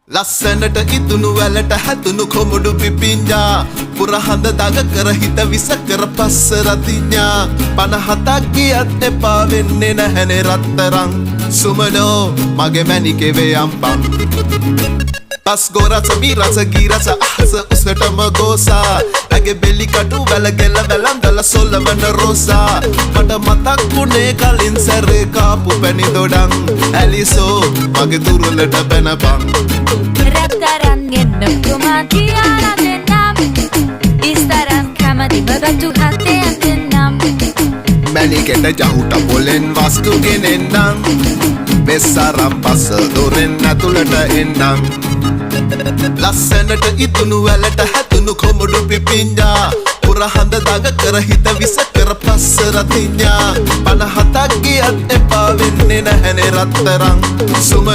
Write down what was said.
ලස්සනට ඉදුණු වැලට හැදුණු කොමුඩු පිපිඤ්ඤා පුරහඳ දග කර හිත විස කර පස්ස රතිඤ්ඤා 57ක් ගියත් එපා වෙන්නේ නැහැනේ රත්තරන් සුමනෝ මගේ මැනිකේ වේයම්බන් පස් ගොරස මිරස ගිරස අහස උසටම ගෝසා ඇගේ බෙලි කටු වැල ගෙල වැලඳල සොල්ලවන රෝසා මට මතක් වුණේ කලින් සැරේ කාපු පැණි දොඩන් ඇලිසෝ මගේ දුරලට බැනපන් Rataran gendam kumati ala denam Istaran kamadi bagatu hate atenam මැනිකෙට ජහුට පොලෙන් වස්තු ගෙනෙන්නම් බෙස්සරම් පස දොරෙන් ඇතුළට එන්නම් ලස්සනට ඉදුණු වැලට හැදුණු කොමුඩු පිපිඤ්ඤා පුරහඳ දග කර හිත විස කර පස්ස රතිඤ්ඤා 57ක් ගියත් එපා වෙන්නේ නැහැනේ රත්තරන් සුම